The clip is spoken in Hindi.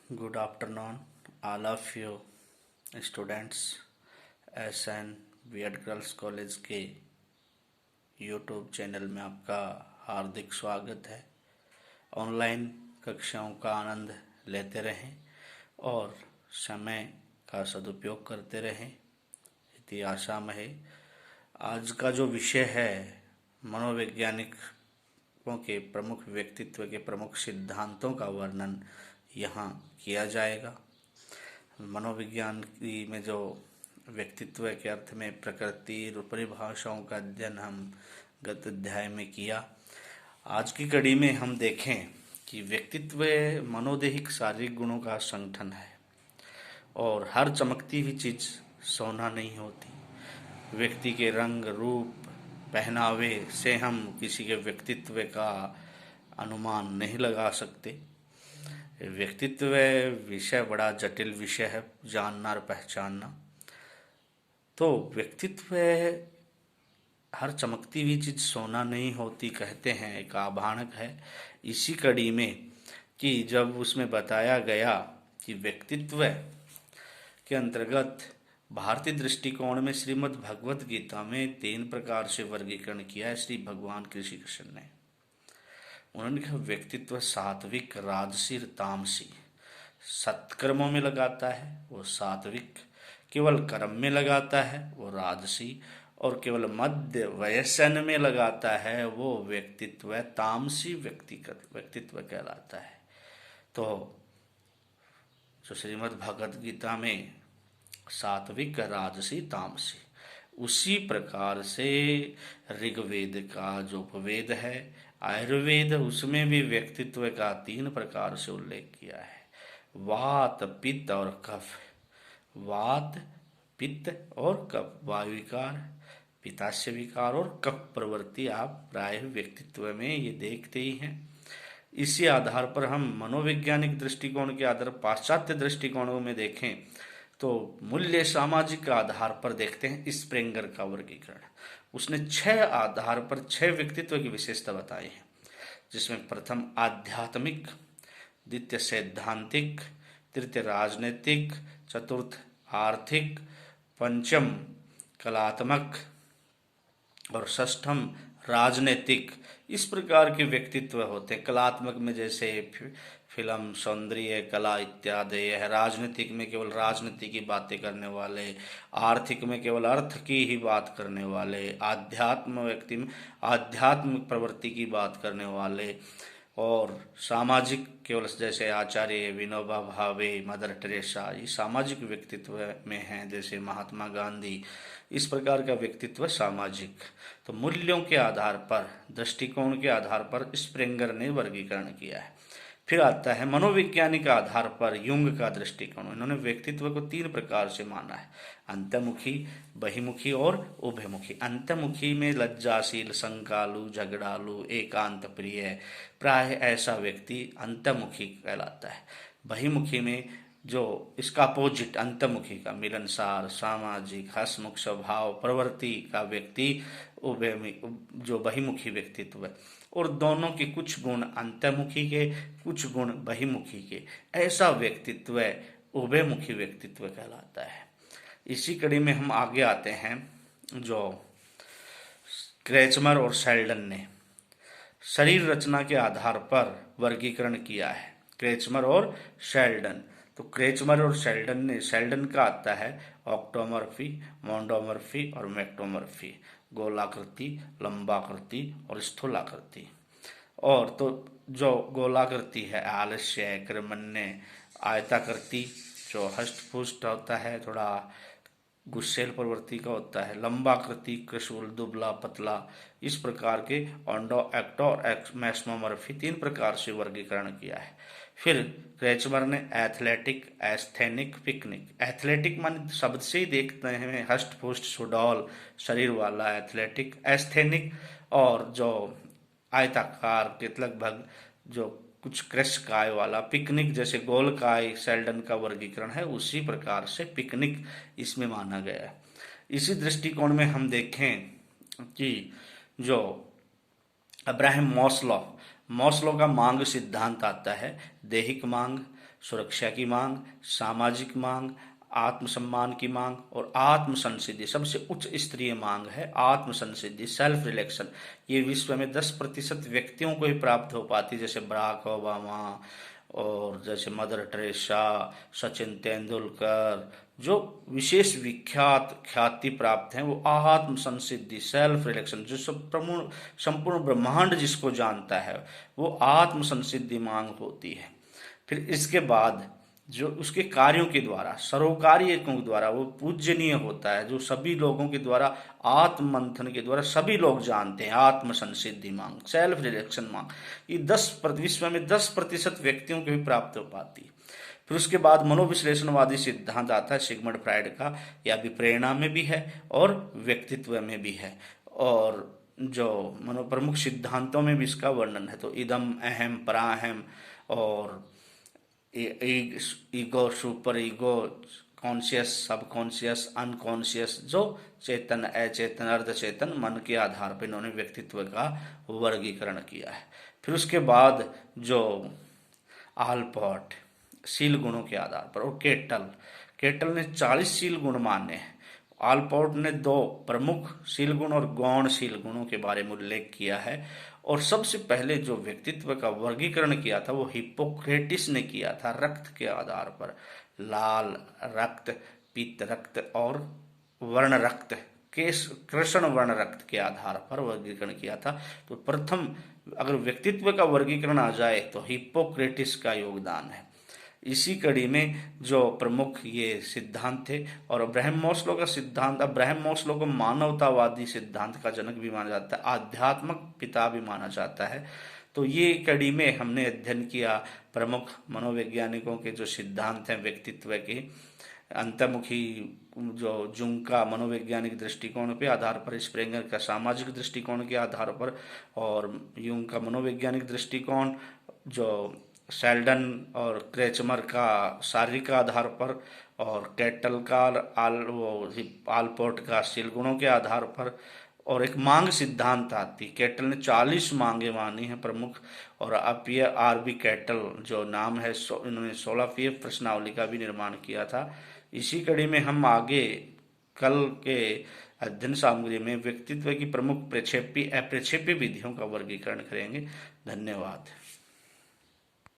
Good afternoon, all of you students SN BEd girls college के यूट्यूब चैनल में आपका हार्दिक स्वागत है। ऑनलाइन कक्षाओं का आनंद लेते रहें और समय का सदुपयोग करते रहें, इति आशा में है। आज का जो विषय है मनोवैज्ञानिकों के प्रमुख व्यक्तित्व के प्रमुख सिद्धांतों का वर्णन यहाँ किया जाएगा। मनोविज्ञान में जो व्यक्तित्व के अर्थ में प्रकृति और परिभाषाओं का अध्ययन हम गत अध्याय में किया। आज की कड़ी में हम देखें कि व्यक्तित्व मनोदैहिक शारीरिक गुणों का संगठन है और हर चमकती हुई चीज़ सोना नहीं होती। व्यक्ति के रंग, रूप, पहनावे से हम किसी के व्यक्तित्व का अनुमान नहीं लगा सकते। व्यक्तित्व विषय बड़ा जटिल विषय है, जानना और पहचानना। तो व्यक्तित्व हर चमकती हुई चीज़ सोना नहीं होती कहते हैं, एक आभाणक है। इसी कड़ी में कि जब उसमें बताया गया कि व्यक्तित्व के अंतर्गत भारतीय दृष्टिकोण में श्रीमद् भगवत गीता में 3 प्रकार से वर्गीकरण किया है श्री भगवान श्री कृष्ण ने। उन्होंने कहा व्यक्तित्व सात्विक, राजसी, तामसी। सत्कर्मों में लगाता है वो सात्विक, केवल कर्म में लगाता है वो राजसी, और केवल मध्य व्यसन में लगाता है वो व्यक्तित्व तामसी व्यक्तित्व कहलाता है। तो जो श्रीमद् भगवत गीता में सात्विक, राजसी, तामसी, उसी प्रकार से ऋग्वेद का जो उपवेद है, आयुर्वेद, उसमें भी व्यक्तित्व का 3 प्रकार से उल्लेख किया है। वात, पित्त और कफ। वात, पित्त और कफ, वायु विकार, पित्ताशय विकार और कफ प्रवृत्ति आप प्राय व्यक्तित्व में ये देखते ही हैं। इसी आधार पर हम मनोवैज्ञानिक दृष्टिकोण के आधार पाश्चात्य दृष्टिकोणों में देखें तो मूल्य सामाजिक आधार पर देखते हैं स्प्रेंगर का वर्गीकरण। उसने 6 आधार पर 6 व्यक्तित्व की विशेषता बताई है, जिसमें प्रथम आध्यात्मिक, द्वितीय सैद्धांतिक, तृतीय राजनीतिक, चतुर्थ आर्थिक, पंचम कलात्मक और षष्ठम राजनीतिक। इस प्रकार के व्यक्तित्व होते हैं। कलात्मक में जैसे फिल्म, सौंदर्य, कला इत्यादि है। राजनीतिक में केवल राजनीति की बातें करने वाले, आर्थिक में केवल अर्थ की ही बात करने वाले, आध्यात्म व्यक्ति में आध्यात्मिक प्रवृत्ति की बात करने वाले, और सामाजिक केवल जैसे आचार्य विनोबा भावे, मदर टेरेसा, ये सामाजिक व्यक्तित्व में हैं, जैसे महात्मा गांधी। इस प्रकार का व्यक्तित्व सामाजिक। तो मूल्यों के आधार पर, दृष्टिकोण के आधार पर स्प्रेंगर ने वर्गीकरण किया है। फिर आता है मनोवैज्ञानिक आधार पर युंग का दृष्टिकोण। इन्होंने व्यक्तित्व को 3 प्रकार से माना है, अंतर्मुखी, बहिमुखी और उभयमुखी। अंतर्मुखी में लज्जाशील, संकालु, झगड़ालू, एकांत प्रिय, प्राय ऐसा व्यक्ति अंतर्मुखी कहलाता है। बहिमुखी में जो इसका अपोजिट अंतर्मुखी का मिलनसार, सामाजिक, हंसमुख स्वभाव प्रवृत्ति का व्यक्ति जो बहिमुखी व्यक्तित्व है। और दोनों के कुछ गुण अंतर्मुखी के, कुछ गुण बहिमुखी के, ऐसा व्यक्तित्व उभयमुखी व्यक्तित्व कहलाता है। इसी कड़ी में हम आगे आते हैं जो क्रेचमर और शेल्डन ने शरीर रचना के आधार पर वर्गीकरण किया है। क्रेचमर और शेल्डन। तो क्रेचमर और शेल्डन ने, शेल्डन का आता है ऑक्टोमॉर्फी, मोंडोमॉर्फी और मैक्टोमॉर्फी, गोलाकृति, लंबाकृति और स्थूलाकृति। और तो जो गोलाकृति है आलस्य, क्रमण्य, आयताकृति जो हष्ट-पुष्ट होता है, थोड़ा गुस्सेल प्रवृत्ति का होता है, लंबाकृति कृशूल, दुबला, पतला। इस प्रकार के ऑन्डो, एक्टो और मैस्मोमॉर्फी 3 प्रकार से वर्गीकरण किया है। फिर क्रेचमर ने एथलेटिक, एस्थेनिक, पिकनिक। एथलेटिक मान शब्द से ही देखते हैं हष्ट पुष्ट सुडौल शरीर वाला एथलेटिक। एस्थेनिक और जो आयताकार के लगभग जो कुछ क्रश काय वाला। पिकनिक जैसे गोल काय शेल्डन का वर्गीकरण है, उसी प्रकार से पिकनिक इसमें माना गया है। इसी दृष्टिकोण में हम देखें कि जो अब्राहम मॉस्लो का मांग सिद्धांत आता है, दैहिक मांग, सुरक्षा की मांग, सामाजिक मांग, आत्मसम्मान की मांग और आत्म संसिद्धि। सबसे उच्च स्तरीय मांग है आत्म संसिद्धि, सेल्फ रिलेक्शन। ये विश्व में 10% व्यक्तियों को ही प्राप्त हो पाती, जैसे बराक ओबामा और जैसे मदर टेरेसा, सचिन तेंदुलकर, जो विशेष विख्यात ख्याति प्राप्त हैं, वो आत्म संसिद्धि, सेल्फ रिलेक्शन, जो संपूर्ण ब्रह्मांड जिसको जानता है, वो आत्म संसिद्धि मांग होती है। फिर इसके बाद जो उसके कार्यों के द्वारा, सरोकारियों के द्वारा वो पूजनीय होता है, जो सभी लोगों के द्वारा आत्म मंथन के द्वारा सभी लोग जानते हैं, आत्म संसिद्धि मांग, सेल्फ रिलेक्शन मांग। ये विश्व में 10% व्यक्तियों को भी प्राप्त हो पाती है। फिर उसके बाद मनोविश्लेषणवादी सिद्धांत आता है सिगमंड फ्राइड का। यह भी प्रेरणा में भी है और व्यक्तित्व में भी है, और जो प्रमुख सिद्धांतों में भी इसका वर्णन है। तो इदम, अहम, पराहम और ego, super ego, conscious, subconscious, unconscious, जो चेतन, अचेतन, अर्धचेतन मन के आधार पर इन्होंने व्यक्तित्व का वर्गीकरण किया है। फिर उसके बाद जो आलपोर्ट शील गुणों के आधार पर, और केटल ने 40 शील गुण माने हैं। आलपोर्ट ने 2 प्रमुख शील गुण और गौण शील गुणों के बारे में उल्लेख किया है। और सबसे पहले जो व्यक्तित्व का वर्गीकरण किया था वो हिप्पोक्रेटिस ने किया था, रक्त के आधार पर, लाल रक्त, पीत रक्त और वर्ण रक्त के, कृष्ण वर्ण रक्त के आधार पर वर्गीकरण किया था। तो प्रथम अगर व्यक्तित्व का वर्गीकरण आ जाए तो हिप्पोक्रेटिस का योगदान है। इसी कड़ी में जो प्रमुख ये सिद्धांत थे, और अब्राहम मास्लो का सिद्धांत, अब्राहम मास्लो को मानवतावादी सिद्धांत का जनक भी माना जाता है, आध्यात्मक पिता भी माना जाता है। तो ये कड़ी में हमने अध्ययन किया प्रमुख मनोवैज्ञानिकों के जो सिद्धांत हैं व्यक्तित्व के, अंतर्मुखी जो जुंग का मनोवैज्ञानिक दृष्टिकोण के आधार पर, स्प्रेंगर का सामाजिक दृष्टिकोण के आधार पर, और यूंग का मनोवैज्ञानिक दृष्टिकोण, जो शेल्डन और क्रेचमर का शारीरिक आधार पर, और कैटल का आलपोर्ट का शील गुणों के आधार पर, और एक मांग सिद्धांत आती। कैटल ने 40 मांगे मानी हैं प्रमुख, और आर बी कैटल जो नाम है, इन्होंने 16वीं प्रश्नावली का भी निर्माण किया था। इसी कड़ी में हम आगे कल के अध्ययन सामग्री में व्यक्तित्व की प्रमुख प्रक्षेपी अप्रक्षेपी विधियों का वर्गीकरण करेंगे। धन्यवाद।